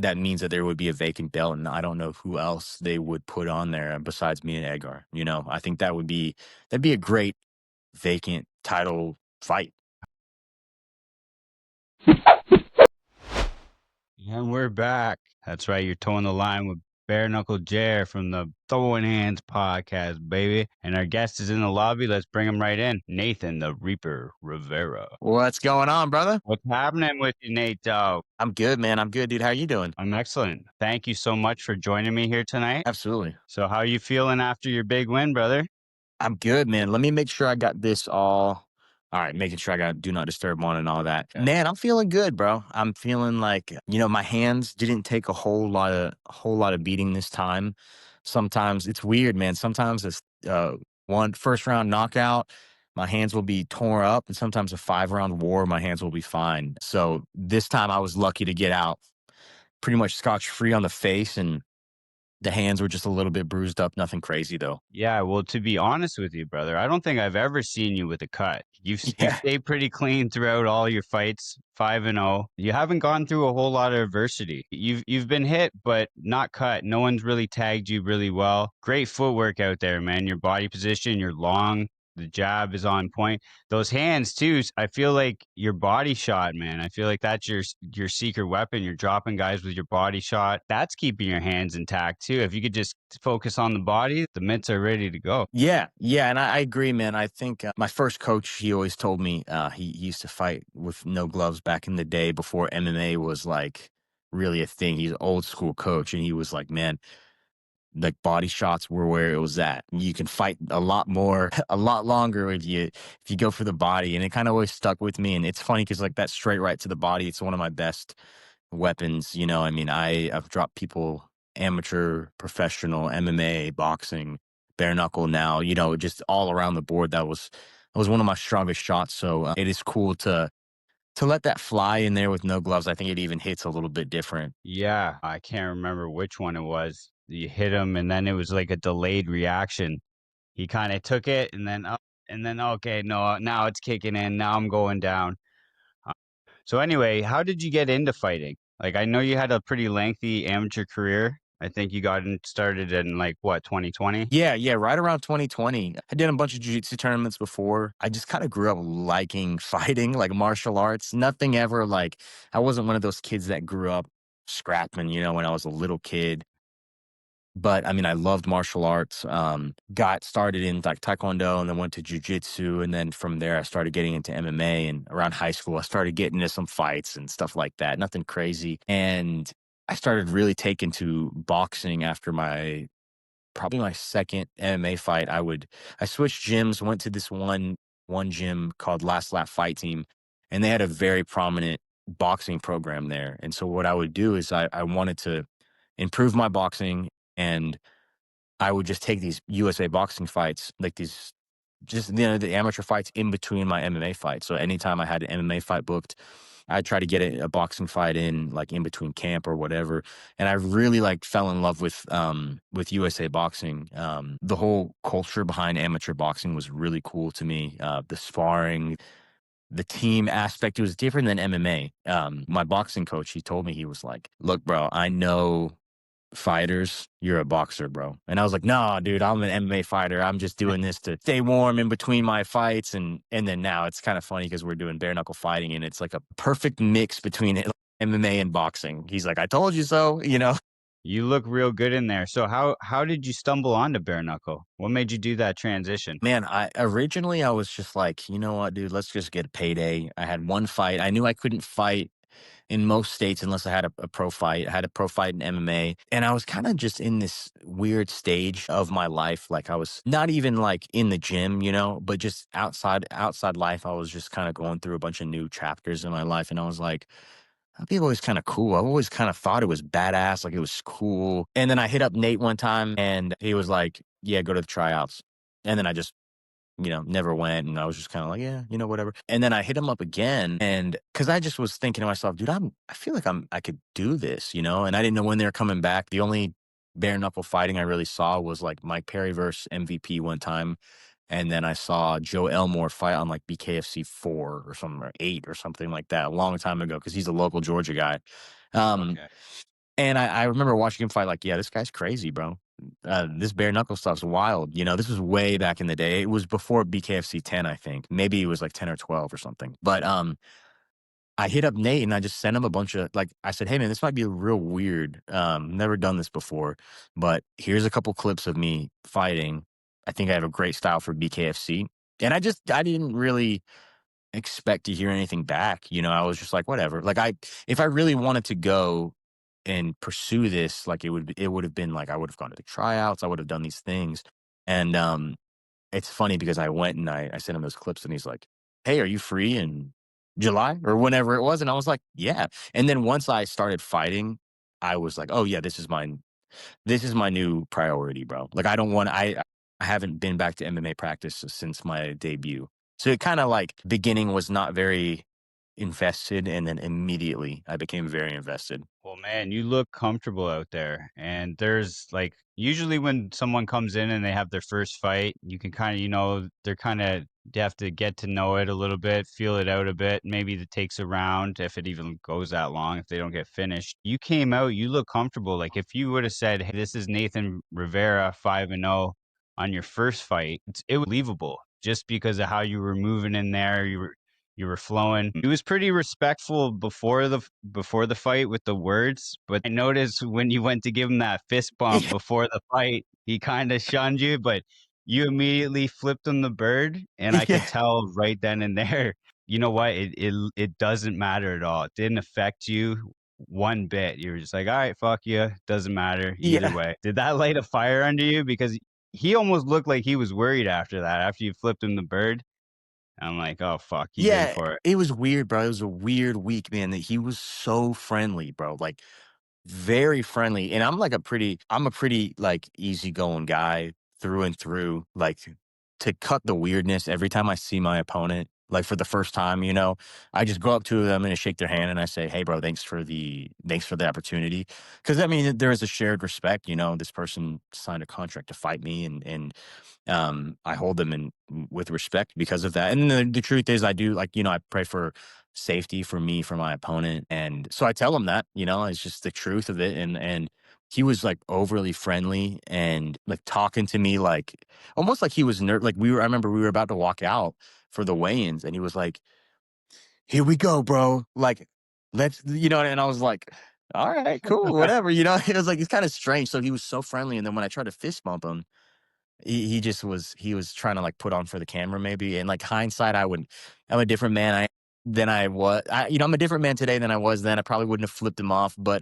that means that there would be a vacant belt, and I don't know who else they would put on there besides me and Edgar. I think that'd be a great vacant title fight. And we're back. That's right. You're towing the line with Bare Knuckle Jer from the Throwing Hands podcast, baby. And our guest is in the lobby. Let's bring him right in. Nathan, the Reaper Rivera. What's going on, brother? What's happening with you, Nate Dog? I'm good, man. I'm good, dude. How are you doing? I'm excellent. Thank you so much for joining me here tonight. Absolutely. So how are you feeling after your big win, brother? I'm good, man. Let me make sure I got this all right, making sure I got do not disturb on and all that. Okay. Man, I'm feeling good, bro. I'm feeling like, my hands didn't take a whole lot of beating this time. Sometimes it's weird, man. Sometimes it's one first round knockout, my hands will be torn up, and sometimes a 5-round war, my hands will be fine. So this time I was lucky to get out pretty much scotch free on the face, and the hands were just a little bit bruised up, nothing crazy though. Yeah, well, to be honest with you, brother, I don't think I've ever seen you with a cut. You've Yeah. stayed pretty clean throughout all your fights, 5-0. You haven't gone through a whole lot of adversity. You've been hit, but not cut. No one's really tagged you really well. Great footwork out there, man. Your body position, you're long. The jab is on point. Those hands too. I feel like your body shot, man. I feel like that's your secret weapon. You're dropping guys with your body shot. That's keeping your hands intact too. If you could just focus on the body, the mitts are ready to go. Yeah, yeah, and I agree, man. I think my first coach, he always told me he used to fight with no gloves back in the day before MMA was like really a thing. He's an old school coach, and he was like, man, like body shots were where it was at. You can fight a lot more, a lot longer if you go for the body, and it kind of always stuck with me. And it's funny because like that straight right to the body, it's one of my best weapons. I mean, I've dropped people, amateur, professional, MMA, boxing, bare knuckle now, just all around the board. That was one of my strongest shots. So it is cool to let that fly in there with no gloves. I think it even hits a little bit different. Yeah, I can't remember which one it was. You hit him, and then it was like a delayed reaction. He kind of took it, and then up, and then okay, no, now it's kicking in. Now I'm going down. Uh, So anyway, how did you get into fighting? Like I know you had a pretty lengthy amateur career. I think you started in like what, 2020? Yeah, yeah, right around 2020. I did a bunch of jiu-jitsu tournaments before. I just kind of grew up liking fighting, like martial arts. Nothing ever like I wasn't one of those kids that grew up scrapping, when I was a little kid. But I mean, I loved martial arts. Got started in like taekwondo and then went to jujitsu. And then from there, I started getting into MMA. And around high school, I started getting into some fights and stuff like that. Nothing crazy. And I started really taking to boxing after probably my second MMA fight. I switched gyms, went to this one gym called Last Lap Fight Team, and they had a very prominent boxing program there. And so what I would do is I wanted to improve my boxing, and I would just take these USA boxing fights, like these just the amateur fights in between my MMA fights. So anytime I had an MMA fight booked, I'd try to get a boxing fight in like in between camp or whatever. And I really like fell in love with USA boxing. The whole culture behind amateur boxing was really cool to me. The sparring, the team aspect, it was different than MMA. My boxing coach, he told me, he was like, look, bro, I know fighters, you're a boxer, bro. And I was like, nah, dude, I'm an MMA fighter. I'm just doing this to stay warm in between my fights. And then now it's kind of funny because we're doing bare knuckle fighting, and it's like a perfect mix between MMA and boxing. He's like, I told you so. You look real good in there. So how did you stumble onto bare knuckle? What made you do that transition? Man, I was just like, you know what, dude, let's just get a payday. I had one fight. I knew I couldn't fight in most states unless I had a pro fight. I had a pro fight in MMA. And I was kind of just in this weird stage of my life. Like I was not even like in the gym, but just outside life. I was just kind of going through a bunch of new chapters in my life. And I was like, people always kind of cool. I've always kind of thought it was badass, like it was cool. And then I hit up Nate one time, and he was like, yeah, go to the tryouts. And then I just never went. And I was just kind of like, yeah, whatever. And then I hit him up again. And cause I just was thinking to myself, dude, I feel like I could do this, and I didn't know when they were coming back. The only bare knuckle fighting I really saw was like Mike Perry versus MVP one time. And then I saw Joe Elmore fight on like BKFC 4 or something, or 8 or something like that a long time ago, because he's a local Georgia guy. Um, Okay. And I remember watching him fight, like, yeah, this guy's crazy, bro. This bare knuckle stuff's wild. You know, this was way back in the day. It was before BKFC 10, I think. Maybe it was like 10 or 12 or something. But I hit up Nate and I just sent him a bunch of like I said, "Hey man, this might be real weird. Never done this before, but here's a couple clips of me fighting. I think I have a great style for BKFC." And I didn't really expect to hear anything back. You know, I was just like, whatever. Like if I really wanted to go and pursue this, like it would have been like I would have gone to the tryouts, I would have done these things. And it's funny because I went and I sent him those clips and he's like, "Hey, are you free in July or whenever it was?" And I was like, "Yeah." And then once I started fighting, I was like, "Oh yeah, this is my new priority, bro." Like I haven't been back to MMA practice since my debut. So it kind of like beginning was not very invested and then immediately I became very invested. Well, man, you look comfortable out there. And there's like usually when someone comes in and they have their first fight, you can kind of, they're kind of you have to get to know it a little bit, feel it out a bit. Maybe it takes a round if it even goes that long, if they don't get finished. You came out, you look comfortable. Like if you would have said, "Hey, this is Nathan Rivera 5-0 on your first fight," it was believable just because of how you were moving in there. You were flowing. He was pretty respectful before the fight with the words, but I noticed when you went to give him that fist bump before the fight, he kind of shunned you, but you immediately flipped him the bird, and I could Yeah. tell right then and there. You know what? It doesn't matter at all. It didn't affect you one bit. You were just like, all right, fuck you. Doesn't matter either Yeah. way. Did that light a fire under you? Because he almost looked like he was worried after that, after you flipped him the bird. I'm like, "Oh, fuck, he's in Yeah, for it." it was weird, bro. It was a weird week, man, that he was so friendly, bro. Like very friendly. And I'm a pretty like easygoing guy through and through. Like to cut the weirdness every time I see my opponent, like for the first time, you know, I just go up to them and I shake their hand and I say, "Hey bro, thanks for the opportunity." Cause I mean there is a shared respect, you know, this person signed a contract to fight me and I hold them in with respect because of that. And the truth is, I do like you know I pray for safety for me for my opponent, and so I tell him that you know it's just the truth of it. And he was like overly friendly and like talking to me like almost like he was like we were. I remember we were about to walk out for the weigh-ins, and he was like, "Here we go, bro." Like let's you know, and I was like. All right, cool, whatever. You know, it was like it's kind of strange. So he was so friendly, and then when I tried to fist bump him, he just he was trying to, like, put on for the camera maybe, and, like, hindsight, I'm a different man than I was you know, I'm a different man today than I was then, I probably wouldn't have flipped him off, but,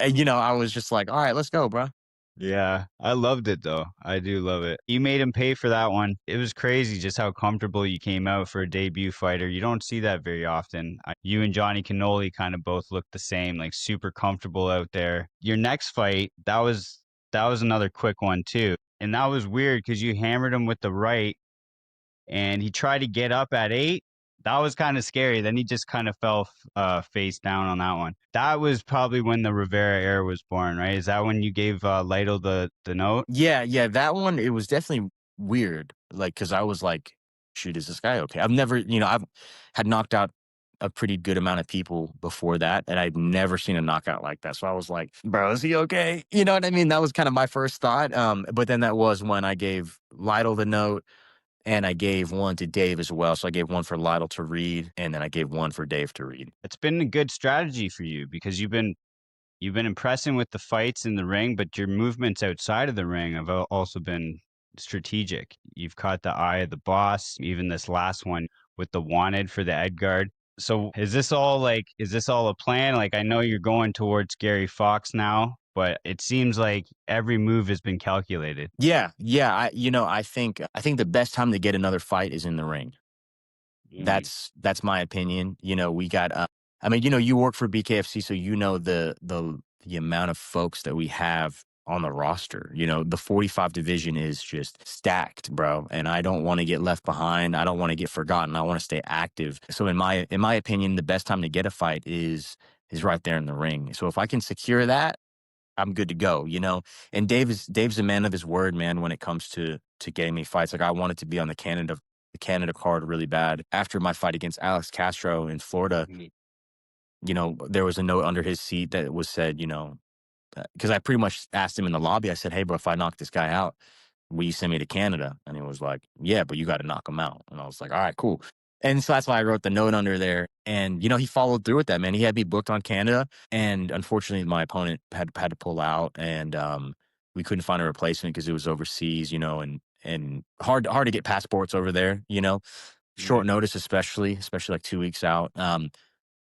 you know, I was just like, "Alright, let's go, bro." Yeah, I loved it though. I do love it. You made him pay for that one. It was crazy just how comfortable you came out for a debut fighter. You don't see that very often. You and Johnny Cannoli kind of both looked the same, like super comfortable out there. Your next fight, that was another quick one too. And that was weird because you hammered him with the right and he tried to get up at 8. That was kinda scary. Then he just kind of fell face down on that one. That was probably when the Rivera era was born, right? Is that when you gave, Lytle the note? Yeah, yeah, that one, it was definitely weird, like, cause I was like, "Shoot, is this guy okay?" I've never you know, I've had knocked out a pretty good amount of people before that, and I'd never seen a knockout like that, so I was like, "Bro, is he okay?" You know what I mean? That was kinda my first thought, but then that was when I gave Lytle the note. And I gave one to Dave as well. So I gave one for Lytle to read, and then I gave one for Dave to read. It's been a good strategy for you because you've been impressing with the fights in the ring, but your movements outside of the ring have also been strategic. You've caught the eye of the boss, even this last one with the wanted for the Edgard. So is this all a plan? Like I know you're going towards Gary Fox now, but it seems like every move has been calculated. Yeah, yeah. You know, I think the best time to get another fight is in the ring. Mm. That's my opinion. You know, we got I mean, you know, you work for BKFC, so you know the amount of folks that we have on the roster. You know, the 45 division is just stacked, bro. And I don't want to get left behind. I don't want to get forgotten. I want to stay active. So in my opinion, the best time to get a fight is right there in the ring. So if I can secure that, I'm good to go, you know? And Dave's a man of his word, man, when it comes to getting me fights. Like I wanted to be on the Canada card really bad after my fight against Alex Castro in Florida. there was a note under his seat that was said, because I pretty much asked him in the lobby. I said, "Hey, bro, if I knock this guy out, will you send me to Canada?" And he was like, "Yeah, but you got to knock him out." And I was like, "All right, cool." And so that's why I wrote the note under there. And he followed through with that, man. He had me booked on Canada, and unfortunately, my opponent had to pull out, and we couldn't find a replacement because it was overseas, and hard to get passports over there, short Right. notice, especially like 2 weeks out.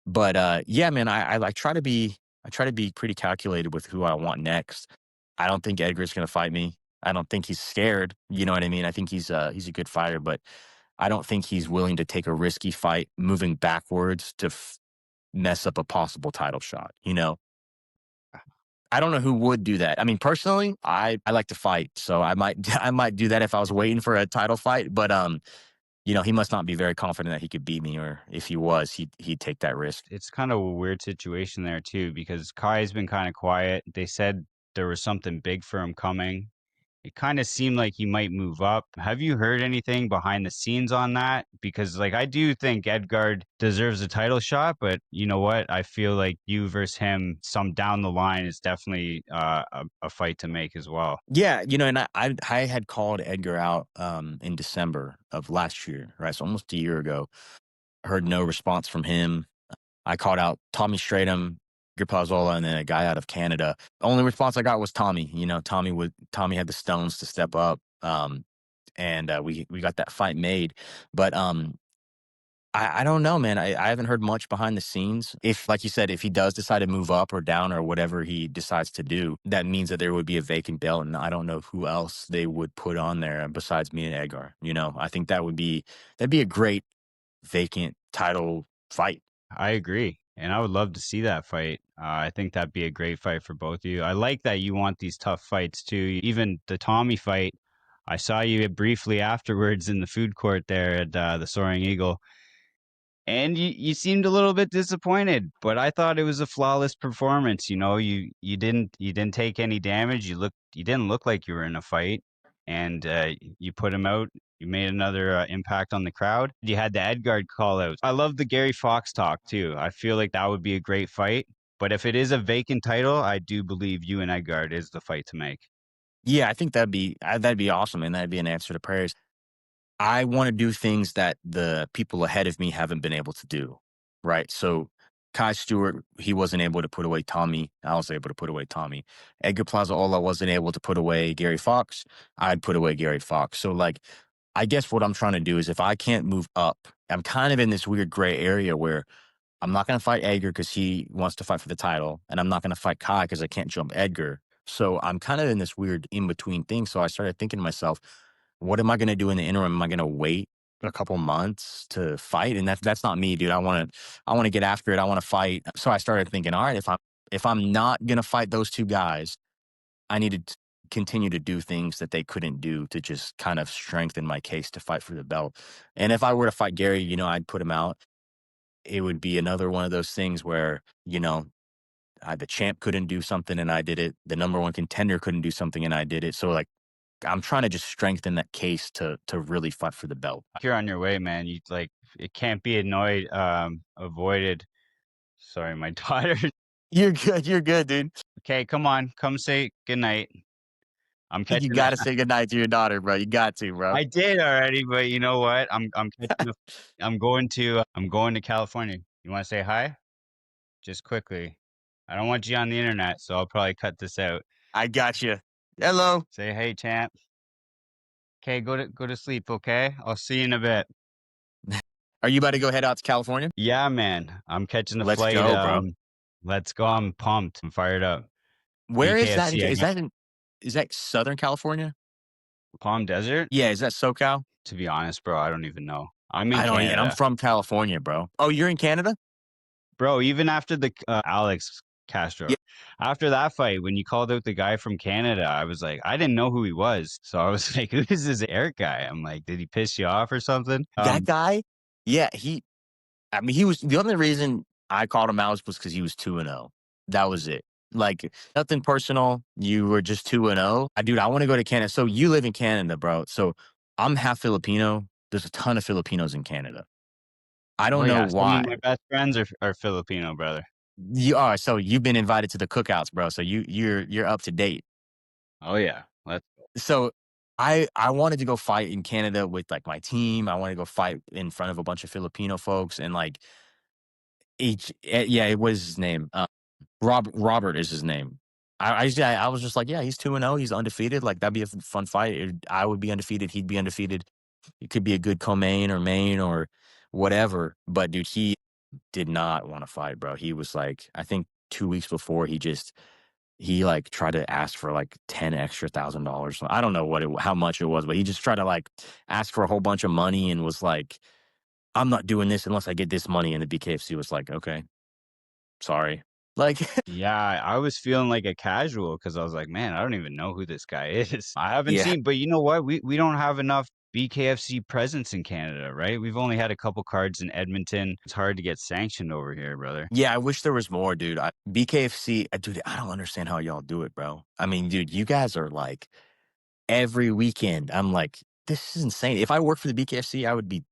But yeah, man, I like try to be pretty calculated with who I want next. I don't think Edgar's gonna fight me. I don't think he's scared. You know what I mean? I think he's a good fighter, but I don't think he's willing to take a risky fight moving backwards to mess up a possible title shot. I don't know who would do that. I mean, personally, I like to fight, so I might I might do that if I was waiting for a title fight. But he must not be very confident that he could beat me, or if he was, he'd take that risk. It's kind of a weird situation there too, because Kai's been kind of quiet. They said there was something big for him coming. It kind of seemed like he might move up. Have you heard anything behind the scenes on that? Because like I do think Edgard deserves a title shot, but you know what? I feel like you versus him some down the line is definitely a fight to make as well. Yeah, and I had called Edgar out in December of last year, right? So almost a year ago. Heard no response from him. I called out Tommy Stratum, Edgar Pazzola, and then a guy out of Canada. Only response I got was Tommy. Tommy had the stones to step up, and we got that fight made. But I don't know, man. I haven't heard much behind the scenes. If, like you said, if he does decide to move up or down or whatever he decides to do, that means that there would be a vacant belt, and I don't know who else they would put on there besides me and Edgar. I think that'd be a great vacant title fight. I agree. And I would love to see that fight. I think that'd be a great fight for both of you. I like that you want these tough fights too. Even the Tommy fight, I saw you briefly afterwards in the food court there at the Soaring Eagle. And you seemed a little bit disappointed, but I thought it was a flawless performance. You didn't take any damage. You didn't look like you were in a fight, and you put him out. You made another impact on the crowd. You had the Edgard call out. I love the Gary Fox talk too. I feel like that would be a great fight. But if it is a vacant title, I do believe you and Edgard is the fight to make. Yeah, I think that'd be awesome, and that'd be an answer to prayers. I want to do things that the people ahead of me haven't been able to do, right? So Kai Stewart, he wasn't able to put away Tommy. I was able to put away Tommy. Edgar Plazaola wasn't able to put away Gary Fox. I'd put away Gary Fox. So like, I guess what I'm trying to do is if I can't move up, I'm kind of in this weird gray area where I'm not going to fight Edgar because he wants to fight for the title, and I'm not going to fight Kai because I can't jump Edgar. So I'm kind of in this weird in between thing. So I started thinking to myself, what am I going to do in the interim? Am I going to wait a couple months to fight? And that's not me, dude. I want to get after it. I want to fight. So I started thinking, all right, if I'm not going to fight those two guys, I need to continue to do things that they couldn't do to just kind of strengthen my case to fight for the belt. And if I were to fight Gary, I'd put him out. It would be another one of those things where, the champ couldn't do something and I did it. The number one contender couldn't do something and I did it. So like, I'm trying to just strengthen that case to really fight for the belt. You're on your way, man. You like it can't be avoided. Sorry, my daughter. You're good. You're good, dude. Okay, come on, come say goodnight. I'm You catching. gotta say goodnight to your daughter, bro. You got to, bro. I did already, but you know what? I'm catching. I'm going to California. You want to say hi? Just quickly. I don't want you on the internet, so I'll probably cut this out. I got you. Hello. Say hey, champ. Okay, go to sleep. Okay, I'll see you in a bit. Are you about to go head out to California? Yeah, man. I'm catching a Let's flight. go, bro. Let's go. I'm pumped. I'm fired up. Where is that? BKFC. I Is got that is that Southern California? Palm Desert. Yeah, is that SoCal? To be honest, bro, I don't even know. I'm in I don't. And I'm Canada. from California, bro. Oh, you're in Canada? Bro, even after the Alex Castro, Yeah, after that fight, when you called out the guy from Canada, I was like, I didn't know who he was. So I was like, who is this Eric guy? I'm like, did he piss you off or something? that guy. Yeah, he. I mean, he was the only reason I called him out was because he was 2-0. That was it. Like nothing personal. You were just 2-0. Dude, I want to go to Canada. So you live in Canada, bro. So I'm half Filipino. There's a ton of Filipinos in Canada. I Oh don't know yeah, some of why. my best friends are Filipino, brother. You are so you've been invited to the cookouts, bro. So you're up to date. Oh yeah, let's go. So I wanted to go fight in Canada with like my team. I wanted to go fight in front of a bunch of Filipino folks and like yeah, it was his name. Robert is his name. I was just like, yeah, he's 2-0. He's undefeated. Like that'd be a fun fight. I would be undefeated. He'd be undefeated. It could be a good co-main or main or whatever. But dude, he did not want to fight, bro. He was like, I think 2 weeks before, he like tried to ask for like 10 extra $1,000. I don't know how much it was, but he just tried to like ask for a whole bunch of money and was like, I'm not doing this unless I get this money. And the BKFC was like, okay, sorry. Like, Yeah, I was feeling like a casual because I was like, man, I don't even know who this guy is. I haven't yeah, seen, but you know what? We don't have enough BKFC presence in Canada, right? We've only had a couple cards in Edmonton. It's hard to get sanctioned over here, brother. yeah, I wish there was more, dude. BKFC, dude, I don't understand how y'all do it, bro. I mean, dude, you guys are like every weekend. I'm like, this is insane. If I worked for the BKFC, I would be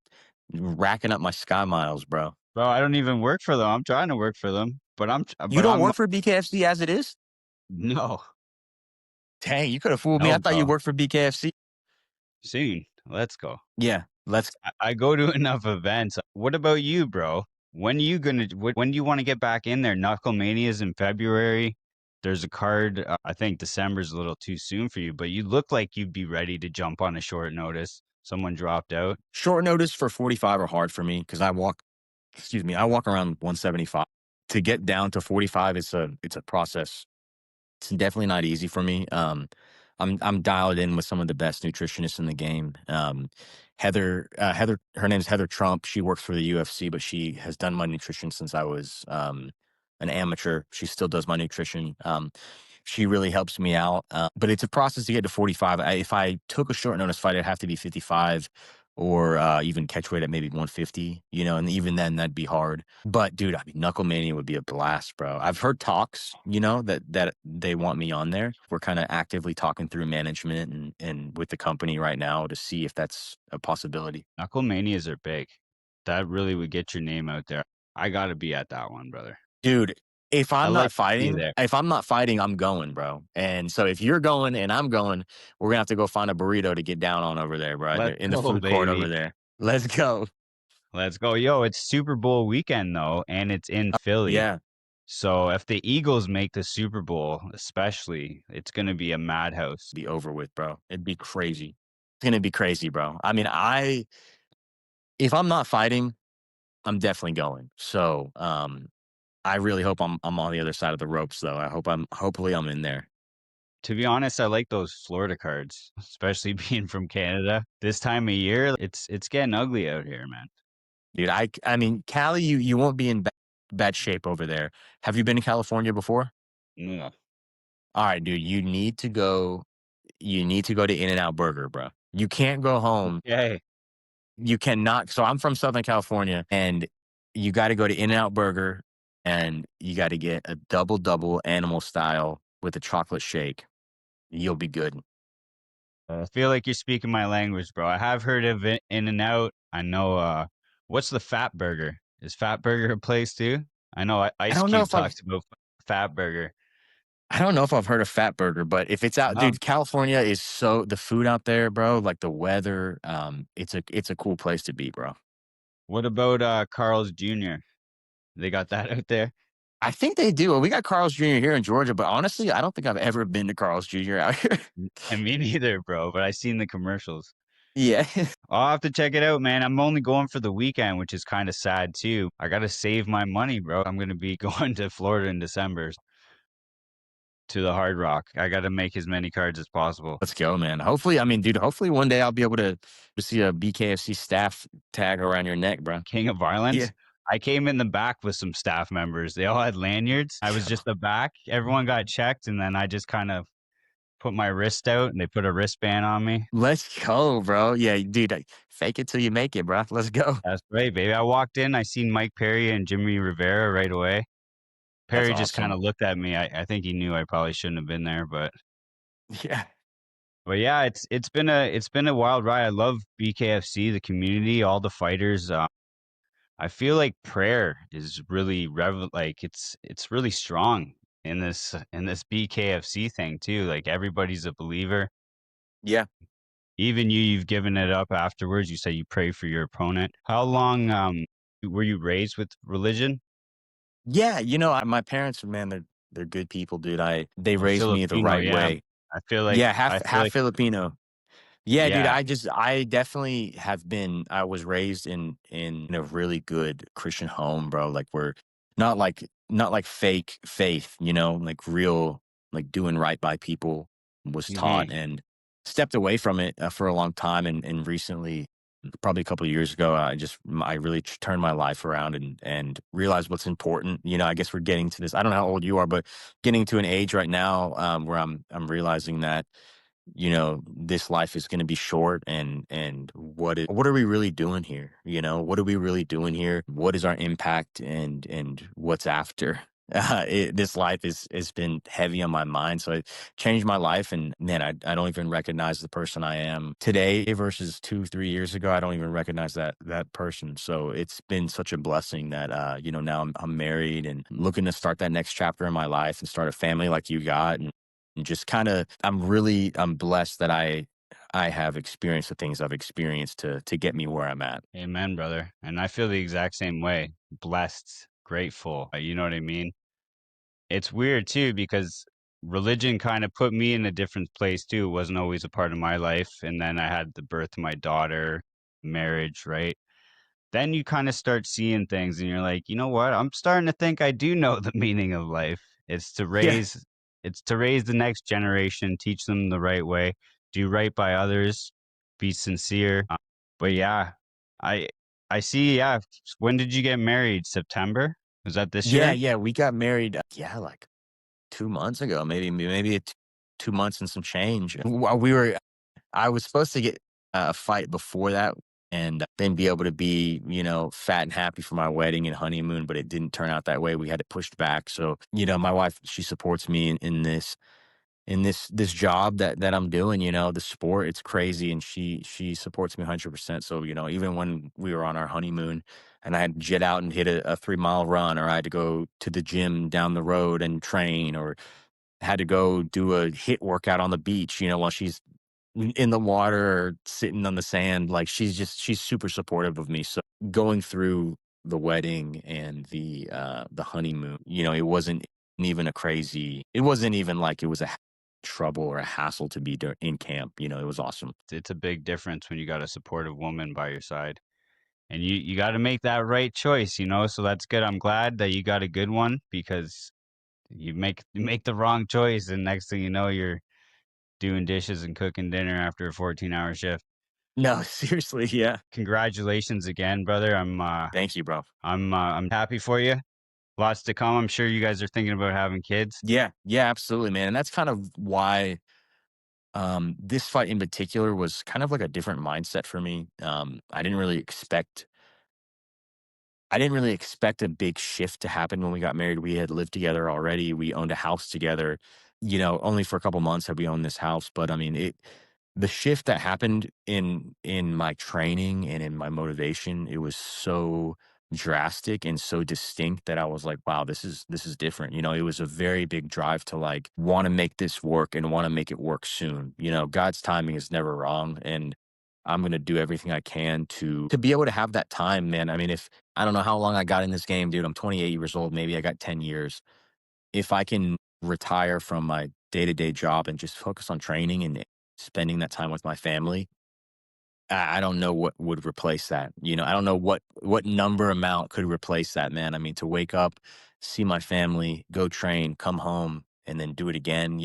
racking up my sky miles, bro. Bro, I don't even work for them. I'm trying to work for them, You but don't I'm work not. for BKFC as it is? No, Dang, you could have fooled me. no, I thought you bro. worked for BKFC. Soon. Let's go. Yeah, let's I go to enough events. What about you, bro? When do you want to get back in there? Knuckle Mania's in February. There's a card. I think December's a little too soon for you, but you look like you'd be ready to jump on a short notice. Someone dropped out. short notice for 45 are hard for me because I walk around 175. To get down to 45, it's a process. It's definitely not easy for me. I'm dialed in with some of the best nutritionists in the game. Heather, her name's Heather Trump. She works for the UFC, but she has done my nutrition since I was an amateur. She still does my nutrition. She really helps me out, but it's a process to get to 45. If I took a short notice fight, I'd have to be 55 or even catch weight at maybe 150, and even then that'd be hard. But dude, I mean, Knuckle Mania would be a blast, bro. I've heard talks, that they want me on there. We're kind of actively talking through management and with the company right now to see if that's a possibility. Knuckle Manias are big. That really would get your name out there. I got to be at that one, brother. Dude, I like to be there. if I'm not fighting, I'm going, bro. And so if you're going and I'm going, we're gonna have to go find a burrito to get down on over there, bro, Let's in the go, food court over baby. there. Let's go. Let's go. Yo, it's Super Bowl weekend though, and it's in Philly. Yeah, So if the Eagles make the Super Bowl, especially, it's going to be a madhouse. be over with, bro. It'd be crazy. It's gonna be crazy, bro. I mean, if I'm not fighting, I'm definitely going. So, I really hope I'm on the other side of the ropes, though. Hopefully I'm in there, To be honest, I like those Florida cards, especially being from Canada. This time of year, it's getting ugly out here, man. dude. I mean, Cali, you won't be in bad shape over there. Have you been to California before? Yeah. All right, dude. You need to go to In-N-Out Burger, bro. You can't go home. Okay. You cannot. So I'm from Southern California, and you got to go to In-N-Out Burger, and you got to get a double animal style with a chocolate shake. You'll be good. I feel like you're speaking my language, bro. I have heard of it In and Out. I know what's the Fat Burger? Is Fat Burger a place too? I know I Ice don't know Cube if I've talks about Fat Burger. I don't know if I've heard of Fat Burger, but if it's out, No. dude, California is the food out there, bro. Like the weather, it's a cool place to be, bro. What about Carl's Jr.? They got that out there? I think they do. We got Carl's Jr. here in Georgia, but honestly, I don't think I've ever been to Carl's Jr. out here. And me neither, bro, but I seen the commercials. Yeah. I'll have to check it out, man. I'm only going for the weekend, which is kind of sad too. I got to save my money, bro. I'm going to be going to Florida in December to the Hard Rock. I got to make as many cards as possible. Let's go, man. Hopefully, I mean, dude, hopefully one day I'll be able to see a BKFC staff tag around your neck, bro. King of Yeah. Violence. I came in the back with some staff members. They all had lanyards. I was just the back. Everyone got checked, and then I just kind of put my wrist out, and they put a wristband on me. Let's go, bro. Yeah, dude, fake it till you make it, bro. Let's go. That's right, baby. I walked in, I seen Mike Perry and Jimmy Rivera right away. That's Perry just kind awesome. of looked at me. I think he knew I probably shouldn't have been there, Yeah. but yeah, it's been a wild ride. I love BKFC, the community, all the fighters. I feel like prayer is really like it's really strong in this BKFC thing too. Like everybody's a believer. Yeah. Even you've given it up afterwards. You say you pray for your opponent. How long were you raised with religion? Yeah, my parents, man, they're good people, dude. They A raised me the Filipino, right yeah. way. I feel like Yeah, half I feel half like Filipino. Yeah, dude, yeah. I definitely have been I was raised in a really good Christian home, bro. Like we're not like fake faith, like real like doing right by people was taught Mhm. and stepped away from it for a long time and recently probably a couple of years ago I really turned my life around and realized what's important. I guess we're getting to this. I don't know how old you are, but getting to an age right now where I'm realizing that this life is going to be short and what are we really doing here? What are we really doing here? What is our impact and what's after? This life has been heavy on my mind, so it changed my life. And man, I don't even recognize the person I am today versus 2 3 years ago. I don't even recognize that person. So it's been such a blessing that now I'm married and looking to start that next chapter in my life and start a family like you got and just kind of I'm blessed that I have experienced the things I've experienced to get me where I'm at. Amen, brother. And I feel the exact same way. Blessed, grateful. You know what I mean? It's weird too because religion kind of put me in a different place too. It wasn't always a part of my life. And then I had the birth of my daughter, marriage, right? Then you kind of start seeing things and you're like, you know what? I'm starting to think I do know the meaning of life. It's to Yeah. raise it's to raise the next generation, teach them the right way, do right by others, be sincere. But yeah, I I see, yeah. When did you get married? September? Was that this Yeah, year? yeah, we got married, yeah, like 2 months ago, maybe 2 months and some change. While I was supposed to get a fight before that and then be able to be, fat and happy for my wedding and honeymoon, but it didn't turn out that way. We had it pushed back. So, my wife, she supports me in this job that I'm doing, the sport, it's crazy, and she supports me 100%. So, even when we were on our honeymoon and I had to jet out and hit a 3 mile run, or I had to go to the gym down the road and train, or had to go do a hit workout on the beach, while she's in the water or sitting on the sand, like she's super supportive of me. So going through the wedding and the honeymoon, it wasn't even like it was a trouble or a hassle to be in camp. It was awesome. It's a big difference when you got a supportive woman by your side. And you got to make that right choice, you know? So that's good. I'm glad that you got a good one because you make the wrong choice and next thing you know you're doing dishes and cooking dinner after a 14-hour shift. No, seriously, yeah. Congratulations again, brother. Thank you, bro. I'm happy for you. Lots to come. I'm sure you guys are thinking about having kids. Yeah, yeah, absolutely, man. And that's kind of why this fight in particular was kind of like a different mindset for me. I didn't really expect a big shift to happen when we got married. We had lived together already. We owned a house together. Only for a couple months had we owned this house, but I mean, the shift that happened in my training and in my motivation, it was so drastic and so distinct that I was like, wow, this is different. It was a very big drive to like want to make this work and want to make it work soon. God's timing is never wrong, and I'm going to do everything I can to be able to have that time, man. I mean, if I don't know how long I got in this game, dude. I'm 28 years old. Maybe I got 10 years. If I can retire from my day to day job and just focus on training and spending that time with my family, I don't know what would replace that. I don't know what number amount could replace that, man. I mean, to wake up, see my family, go train, come home, and then do it again.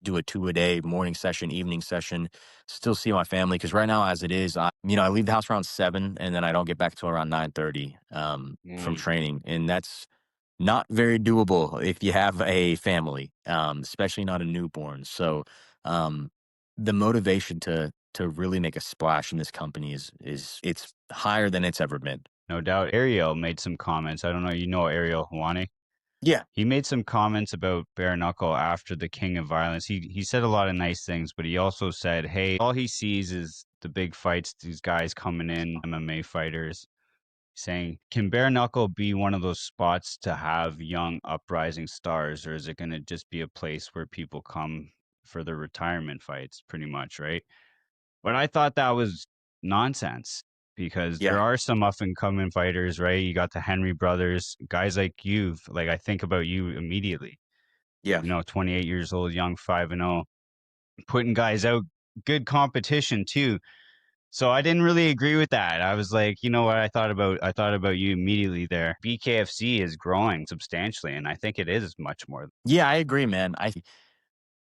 Do a two a day, morning session, evening session. Still see my family because right now, as it is, I leave the house around 7, and then I don't get back till around 9:30 from Mm, training, and that's not very doable if you have a family, especially not a newborn. So, um, the motivation to really make a splash in this company is it's higher than it's ever been. no doubt. Ariel made some comments. I don't know, you know Ariel Hawani? Yeah. He made some comments about bare knuckle after the King of Violence. He said a lot of nice things, but he also said, "Hey, all he sees is the big fights. These guys coming in, MMA fighters." saying, "Can bare knuckle be one of those spots to have young uprising stars, or is it going to just be a place where people come for their retirement fights, pretty much, right?" But I thought that was nonsense because there Yeah, are some up and coming fighters, right? You got the Henry brothers, guys like you. Like I think about you immediately. yeah. 28 years old, young, 5-0, putting guys out, good competition too. So I didn't really agree with that. I was like, you know what? I thought about you immediately there. BKFC is growing substantially, and I think it is much more. Yeah, I agree, man.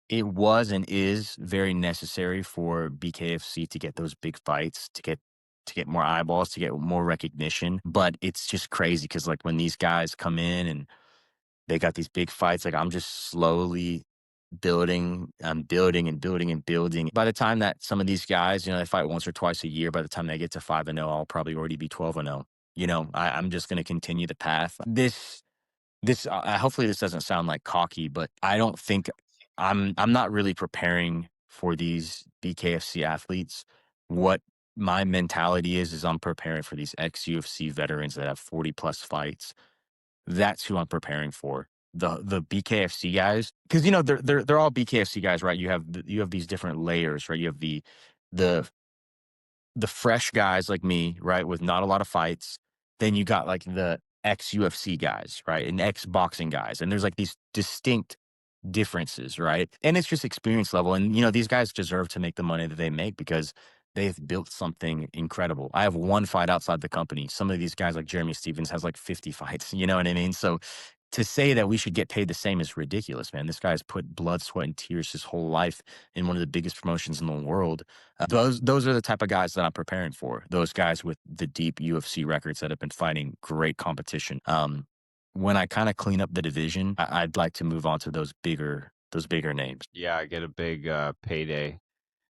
It was and is very necessary for BKFC to get those big fights, to get more eyeballs, to get more recognition. But it's just crazy because like when these guys come in and they got these big fights, like I'm just slowly building, I'm building and building and building. By the time that some of these guys, they fight once or twice a year, by the time they get to 5-0, I'll probably already be 12-0. I'm just going to continue the path. Hopefully this doesn't sound like cocky, but I don't think I'm not really preparing for these BKFC athletes. What my mentality is I'm preparing for these ex UFC veterans that have 40 plus fights. That's who I'm preparing for. The BKFC guys, because they're all BKFC guys, right? You have these different layers, right? You have the the fresh guys like me, right, with not a lot of fights. Then you got like the ex UFC guys, right, and ex boxing guys, and there's like these distinct differences, right? And it's just experience level, and these guys deserve to make the money that they make because they've built something incredible. I have one fight outside the company. Some of these guys, like Jeremy Stevens, has like 50 fights. You know what I mean? So to say that we should get paid the same is ridiculous, man. This guy's put blood, sweat, and tears his whole life in one of the biggest promotions in the world. Those are the type of guys that I'm preparing for. Those guys with the deep UFC records that have been fighting great competition. When I kind of clean up the division, I'd like to move on to those bigger names. Yeah, I get a big payday.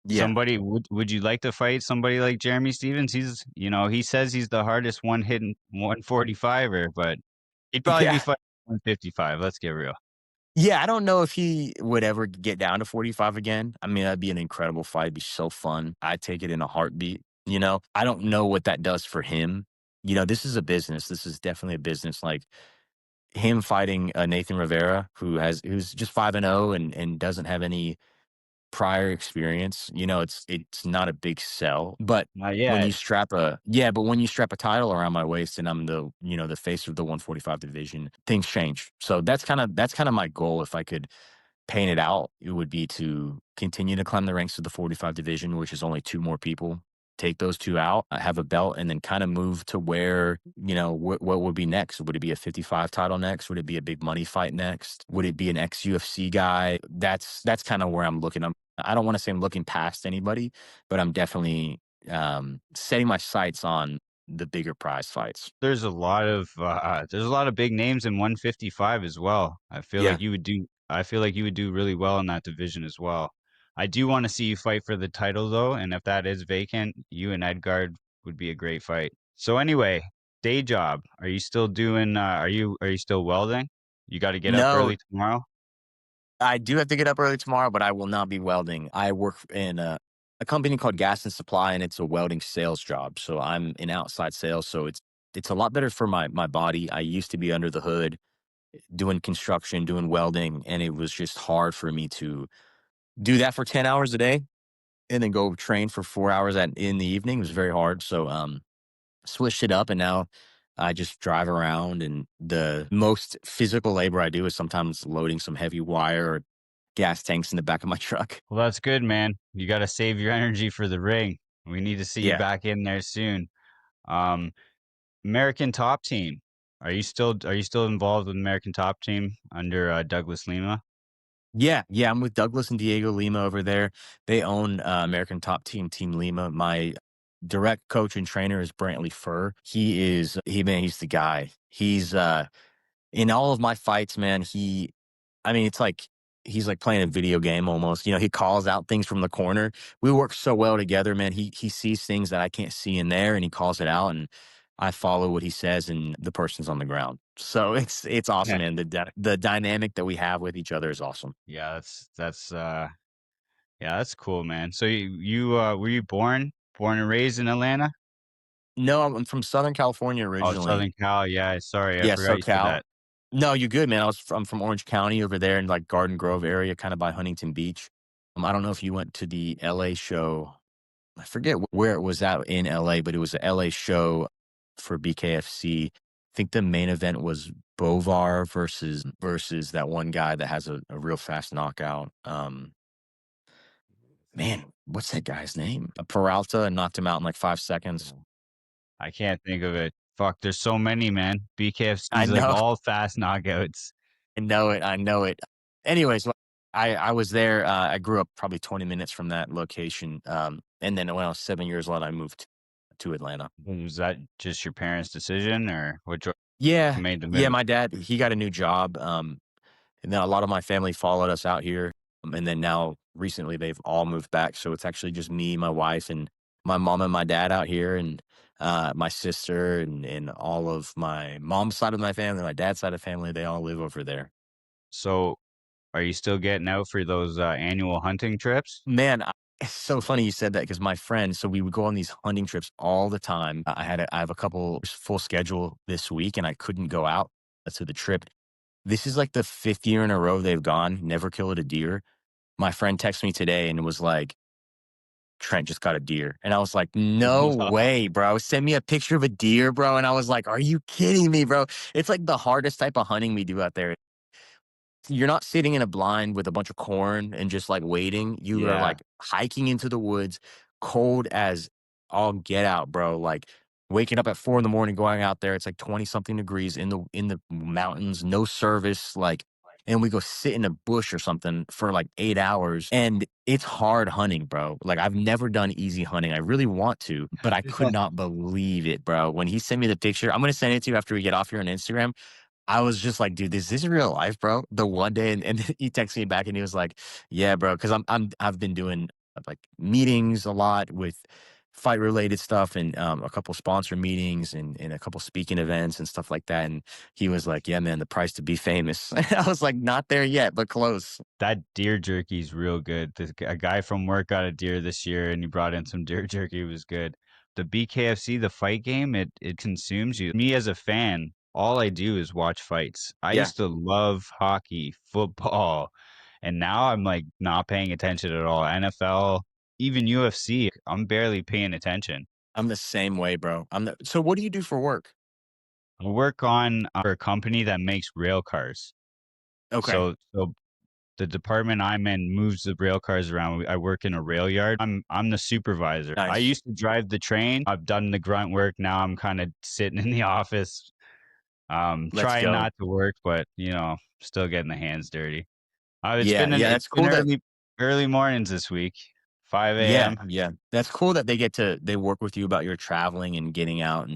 Yeah, Somebody would you like to fight somebody like Jeremy Stevens? He says he's the hardest one hitting 145er, but he'd probably be yeah, fighting 155. Let's get real. yeah. I don't know if he would ever get down to 45 again. I mean, that'd be an incredible fight. It'd be so fun. I'd take it in a heartbeat. I don't know what that does for him. This is a business. This is definitely a business. Like him fighting Nathan Rivera, who's just 5-0 and doesn't have any prior experience, it's not a big sell. But Not when you yet. strap a title around my waist and I'm the face of the 145 division, things change. So that's kind of my goal. If I could paint it out, it would be to continue to climb the ranks of the 45 division, which is only two more people. Take those two out, have a belt, and then kind of move to where, what would be next? Would it be a 55 title next? Would it be a big money fight next? Would it be an ex UFC guy? That's kind of where I'm looking. I don't want to say I'm looking past anybody, but I'm definitely setting my sights on the bigger prize fights. There's a lot of big names in 155 as well. Yeah. I feel like you would do really well in that division as well. I do want to see you fight for the title though, and if that is vacant, you and Edgard would be a great fight. So anyway, day job. Are you still doing are you still welding? You got to get up No, early tomorrow? I do have to get up early tomorrow, but I will not be welding. I work in a company called Gas and Supply, and it's a welding sales job. So I'm in outside sales. So it's a lot better for my body. I used to be under the hood doing construction, doing welding, and it was just hard for me to do that for 10 hours a day and then go train for 4 hours in the evening. It was very hard. So switched it up, and now I just drive around, and the most physical labor I do is sometimes loading some heavy wire or gas tanks in the back of my truck. Well, that's good, man. You got to save your energy for the ring. We need to see you Yeah. back in there soon. Um, American Top Team. Are you still involved with American Top Team under Douglas Lima? Yeah, yeah, I'm with Douglas and Diego Lima over there. They own American Top Team, Team Lima. My direct coach and trainer is Brantley Furr. He's the guy. He's in all of my fights, man. I mean, it's like he's like playing a video game almost. He calls out things from the corner. We work so well together, man. He sees things that I can't see in there, and he calls it out, and I follow what he says, and the person's on the ground. So it's awesome, Yeah. man. The dynamic that we have with each other is awesome. Yeah, that's cool, man. So you were you born and raised in Atlanta? No, I'm from Southern California Oh, originally. Southern Cal, yeah, sorry, I Yeah, forgot you said SoCal. that. No, you good, man. I'm from Orange County over there in, like, Garden Grove area, kinda by Huntington Beach. I don't know if you went to the LA show. I forget where it was at in LA, but it was a LA show for BKFC. I think the main event was Bovar versus that one guy that has a real fast knockout. Man, what's that guy's name? Peralta knocked him out in like 5 seconds. I can't think of it. Fuck, there's so many, man. I BKFC's like know, all fast knockouts. I know it, I know it. Anyways, I was there, I grew up probably 20 minutes from that location, and then when I was 7 years old, I moved to Atlanta. Was that just your parents' decision or Yeah, made the yeah, move? my dad, he got a new job, and then a lot of my family followed us out here, and then now recently they've all moved back, so it's actually just me, my wife, and my mom and my dad out here, and my sister and all of my mom's side of my family, my dad's side of family, they all live over there. So, are you still getting out for those, annual hunting trips? Man, it's so funny you said that because my friend, so we would go on these hunting trips all the time. I have a couple full schedule this week, and I couldn't go out to the trip. This is like the 5th year in a row they've gone, never killed a deer. My friend texted me today and was like, "Trent just got a deer." And I was like, "No way, bro. Send me a picture of a deer, bro." And I was like, "Are you kidding me, bro?" It's like the hardest type of hunting we do out there. You're not sitting in a blind with a bunch of corn and just like waiting. You are Yeah. like hiking into the woods, cold as all get out, bro. Like waking up at 4 in the morning, going out there. It's like 20 something degrees in the mountains, no service, like, and we go sit in a bush or something for like 8 hours. And it's hard hunting, bro. Like I've never done easy hunting. I really want to, but I could not believe it, bro. When he sent me the picture, I'm gonna send it to you after we get off here on Instagram. I was just like, "Dude, is this real life, bro?" The one day, and he texted me back, and he was like, "Yeah, bro," because I've been doing like meetings a lot with fight related stuff, and a couple sponsor meetings, and a couple speaking events and stuff like that. And he was like, "Yeah, man, the price to be famous." I was like, "Not there yet, but close." That deer jerky's real good. A guy from work got a deer this year, and he brought in some deer jerky, it was good. The BKFC, the fight game, it consumes you. Me as a fan, all I do is watch fights. I Yeah, used to love hockey, football, and now I'm, like, not paying attention at all. NFL, even UFC, I'm barely paying attention. I'm the same way, bro. So what do you do for work? I work on for a company that makes rail cars. Okay, So the department I'm in moves the rail cars around. I work in a rail yard. I'm the supervisor. I nice. used to drive the train. I've done the grunt work. Now I'm kind of sitting in the office, Let's trying go. not to work, but still getting the hands dirty. Yeah, yeah, It's that's been cool that early mornings this week, 5 yeah, a.m. yeah. That's cool that they work with you about your traveling and getting out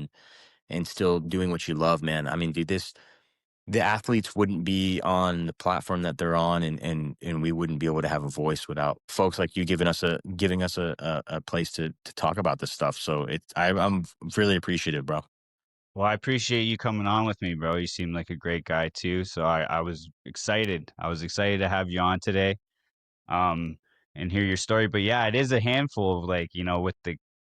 and still doing what you love, man. I mean, dude, the athletes wouldn't be on the platform that they're on, and we wouldn't be able to have a voice without folks like you giving us a place to talk about this stuff. So I'm really appreciative, bro. Well, I appreciate you coming on with me, bro. You seem like a great guy too. So I was excited. I was excited to have you on today. um, and hear your story. But yeah, it is a handful of like, with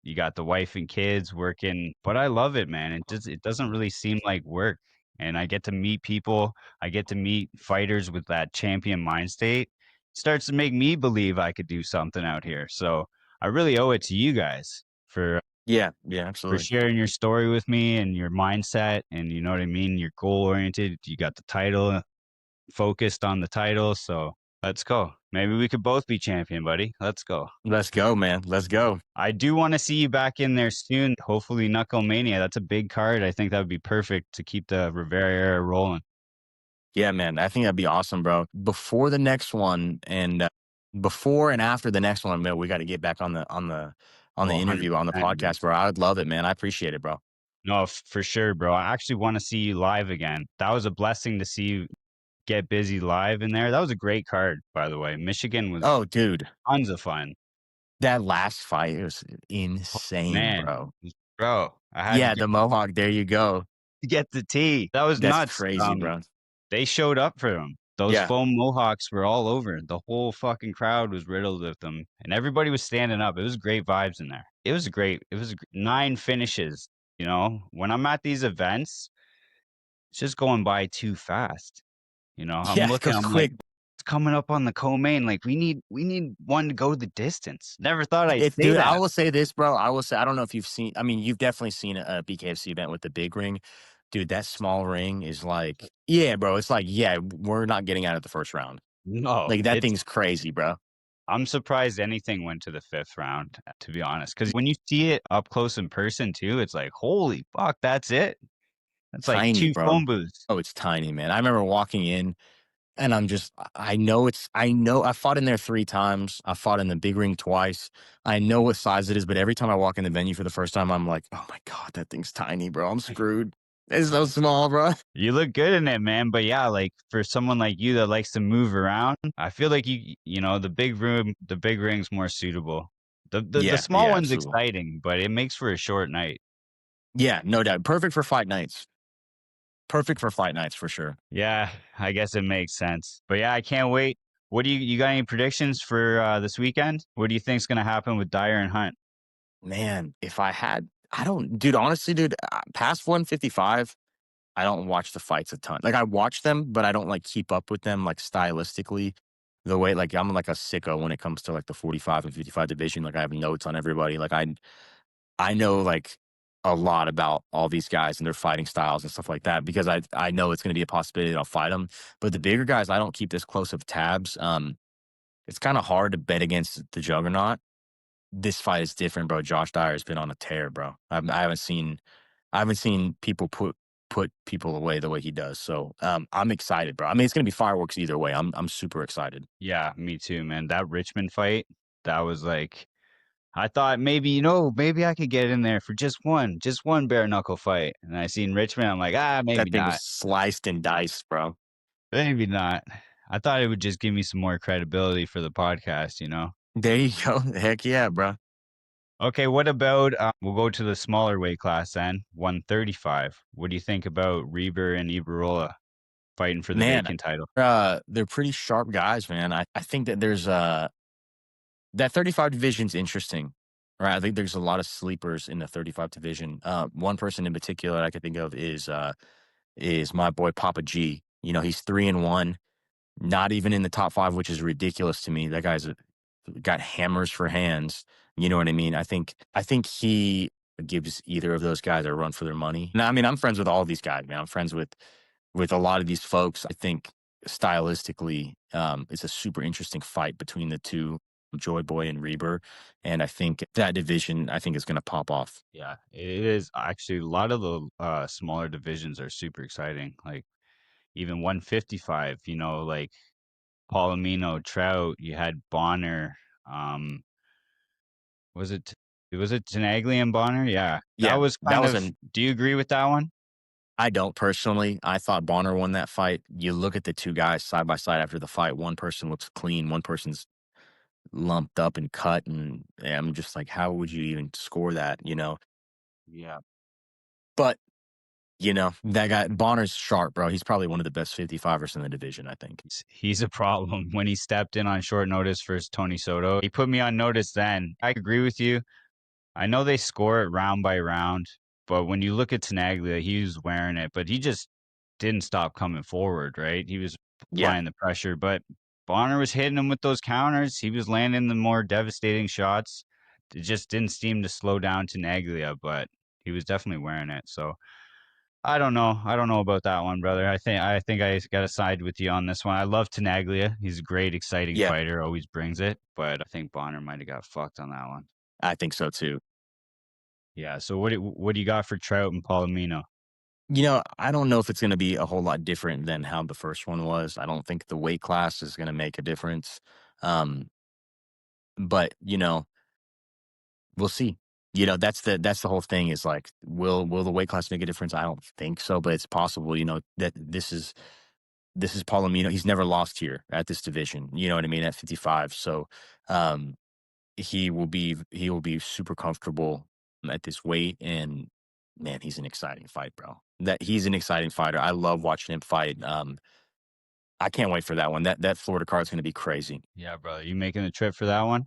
you got the wife and kids working, but I love it, man. It doesn't really seem like work. And I get to meet people, I get to meet fighters with that champion mind state. It starts to make me believe I could do something out here. So I really owe it to you guys Yeah, yeah, for absolutely. sharing your story with me and your mindset and you know what I mean, you're goal oriented. You got the title, focused on the title. So let's go. Maybe we could both be champion, buddy. Let's go. Let's go, man. Let's go. I do want to see you back in there soon. Hopefully, Knuckle Mania. That's a big card. I think that would be perfect to keep the Rivera era rolling. Yeah, man. I think that'd be awesome, bro. Before the next one, and before and after the next one, man, we got to get back on Oh, the interview on the 100%, man. podcast, bro. I would love it, man. I appreciate it, bro. No, for sure, bro. I actually want to see you live again. That was a blessing to see you get busy live in there. That was a great card, by the way. Michigan was Oh, dude, tons of fun. that last fight was Oh, insane, man, bro. bro, I had to Yeah, the Mohawk. There you go. get the tea. That was That's nuts. crazy, bro. They showed up for him. Those Yeah, foam mohawks were all over. The whole fucking crowd was riddled with them, and everybody was standing up. It was great vibes in there. It was 9 finishes. You know, when I'm at these events, it's just going by too fast. You know, I'm Yeah, it looking, goes I'm like, quick. it's coming up on the co-main. Like we need one to go the distance. Never thought I'd It say dude, I that. will say this, bro. I will say I don't know if you've seen I mean, you've definitely seen a BKFC event with the big ring. Dude, that small ring is like yeah, bro, it's like, yeah, we're not getting out of the first round. No, Like, that it's thing's crazy, bro. I'm surprised anything went to the 5th round, to be honest. Because when you see it up close in person too, it's like, "Holy fuck, that's it?" That's like Tiny, 2 bro. phone booths. Oh, it's tiny, man. I remember walking in and I'm just I know I fought in there 3 times. I fought in the big ring twice. I know what size it is, but every time I walk in the venue for the first time, I'm like, "Oh my god, that thing's tiny, bro. I'm screwed. It's so small, bro." You look good in it, man, but yeah, like, for someone like you that likes to move around, I feel like you know, the big ring's more suitable. The Yeah, small yeah, one's absolutely. exciting, but it makes for a short night. Yeah, no doubt. Perfect for fight nights. Perfect for fight nights for sure. Yeah, I guess it makes sense. But yeah, I can't wait. What do you got any predictions for, this weekend? What do you think's gonna happen with Dyer and Hunt? Man, if I had I don't dude, honestly, dude, past 155, I don't watch the fights a ton. Like, I watch them, but I don't, like, keep up with them, like, stylistically the way like, I'm like a sicko when it comes to, like, the 45 and 55 division. Like, I have notes on everybody. Like, I know, like, a lot about all these guys and their fighting styles and stuff like that because I know it's gonna be a possibility that I'll fight them. But the bigger guys, I don't keep this close of tabs. It's kinda hard to bet against the juggernaut. This fight is different, bro. Josh Dyer's been on a tear, bro. I haven't seen people put people away the way he does. So, I'm excited, bro. I mean, it's gonna be fireworks either way. I'm super excited. Yeah, me too, man. That Richmond fight, that was like I thought maybe, maybe I could get in there for just one bare knuckle fight. And I seen Richmond, I'm like, maybe That thing was not. sliced and diced, bro. Maybe not. I thought it would just give me some more credibility for the podcast. There you go. Heck yeah, bro. Okay, what about we'll go to the smaller weight class then, 135. What do you think about Reber and Ibarola fighting for the Man, vacant title? they're pretty sharp guys, man. I think that there's, that 35 division's interesting, right? I think there's a lot of sleepers in the 35 division. One person in particular I could think of is my boy Papa G. You know, he's 3-1, not even in the top 5, which is ridiculous to me. That guy's got hammers for hands. You know what I mean? I think he gives either of those guys a run for their money. Now, I mean, I'm friends with all these guys, man. I'm friends with a lot of these folks. I think stylistically, it's a super interesting fight between the two, Joy Boy and Reber, and I think that division, I think is going to pop off. Yeah, it is actually a lot of the smaller divisions are super exciting. Like even 155, like Palomino, Trout, you had Bonner. Um, was it Tenagli and Bonner? Yeah, that Yeah, was that kind was of. an. Do you agree with that one? I don't personally. I thought Bonner won that fight. You look at the two guys side by side after the fight. One person looks clean. One person's lumped up and cut, and I'm just like, how would you even score that? You know. Yeah. But that guy Bonner's sharp, bro. He's probably one of the best 55ers in the division. I think. He's a problem. When he stepped in on short notice for Tony Soto, he put me on notice then. I agree with you. I know they score it round by round, but when you look at Tenaglia, he was wearing it, but he just didn't stop coming forward, right? He was Yeah, applying the pressure, but Bonner was hitting him with those counters. He was landing the more devastating shots. It just didn't seem to slow down Tenaglia, but he was definitely wearing it. So I don't know. I don't know about that one, brother. I think I got to side with you on this one. I love Tenaglia. He's a great, exciting yeah, fighter. Always brings it, but I think Bonner might have got fucked on that one. I think so too. Yeah. So what do you got for Trout and Palomino? I don't know if it's going to be a whole lot different than how the first one was. I don't think the weight class is going to make a difference. Um, but we'll see. That's the whole thing is like, will the weight class make a difference? I don't think so, but it's possible. That this is Palomino. He's never lost here at this division. You know what I mean? At 55, so um, he will be super comfortable at this weight, and man, he's an exciting fight, bro. That he's an exciting fighter. I love watching him fight. I can't wait for that one. That Florida card is going to be crazy. Yeah, brother. You making the trip for that one?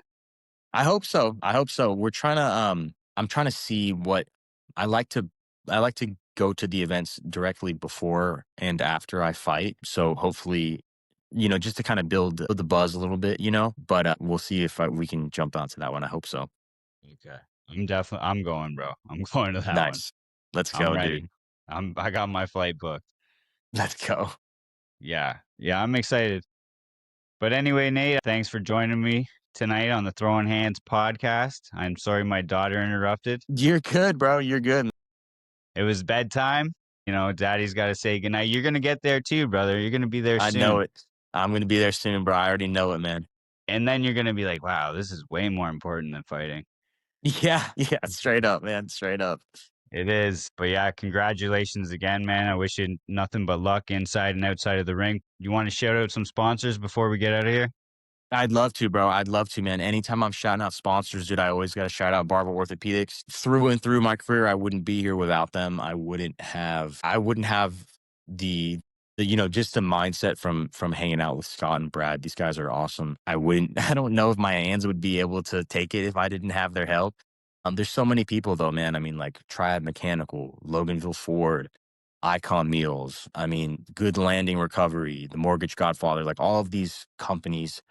I hope so. I hope so. I'm trying to see what I like to. I like to go to the events directly before and after I fight. So hopefully, just to kind of build the buzz a little bit, but we'll see if we can jump onto that one. I hope so. Okay. I'm going, bro. I'm going to that one. Nice. Let's I'm go, ready. dude. I got my flight booked. Let's go. Yeah. Yeah, I'm excited. But anyway, Nate, thanks for joining me tonight on the Throwing Hands podcast. I'm sorry my daughter interrupted. You're good, bro. You're good. It was bedtime. Daddy's got to say goodnight. You're going to get there too, brother. You're going to be there I know soon. it. I'm going to be there soon, bro. I already know it, man. And then you're going to be like, wow, this is way more important than fighting. Yeah. Yeah. Straight up, man. Straight up. It is. But yeah, congratulations again, man. I wish you nothing but luck inside and outside of the ring. You want to shout out some sponsors before we get out of here? I'd love to, bro. I'd love to, man. Anytime I'm shouting out sponsors, dude, I always got to shout out Barber Orthopedics. Through and through my career, I wouldn't be here without them. I wouldn't have just the mindset from hanging out with Scott and Brad. These guys are awesome. I don't know if my hands would be able to take it if I didn't have their help. There's so many people though, man. I mean, like Triad Mechanical, Loganville Ford, Icon Meals. I mean, Good Landing Recovery, the Mortgage Godfather, like all of these companies,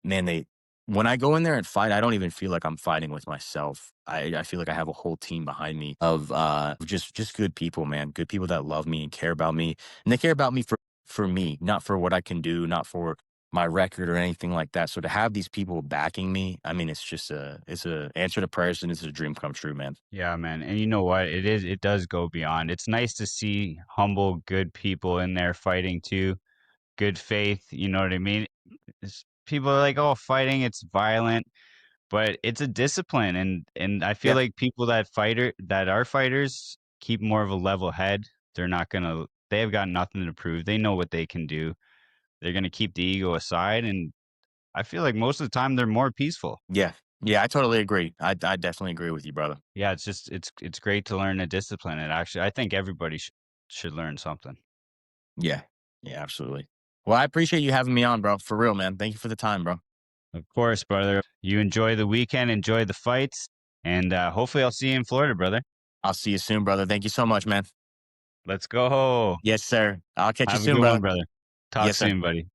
man, when I go in there and fight, I don't even feel like I'm fighting with myself. I feel like I have a whole team behind me of just good people, man. Good people that love me and care about me. And they care about me for me, not for what I can do, not for my record or anything like that. So to have these people backing me, I mean, it's a answer to prayers and it's a dream come true, man. Yeah, man. And you know what? It does go beyond. It's nice to see humble, good people in there fighting too. Good faith, you know what I mean? People are like, "Oh, fighting, it's violent." But it's a discipline, and I feel Yeah. like people that are fighters keep more of a level head. They have got nothing to prove. They know what they can do. They're gonna keep the ego aside, and I feel like most of the time they're more peaceful. Yeah. Yeah, I totally agree. I definitely agree with you, brother. Yeah, it's great to learn a discipline. And actually, I think everybody should learn something. Yeah. Yeah, absolutely. Well, I appreciate you having me on, bro. For real, man. Thank you for the time, bro. Of course, brother. You enjoy the weekend, enjoy the fights, and hopefully I'll see you in Florida, brother. I'll see you soon, brother. Thank you so much, man. Let's go. Yes, sir. I'll catch you Have a soon, good one, brother. brother. Talk Yes, sir. soon, buddy.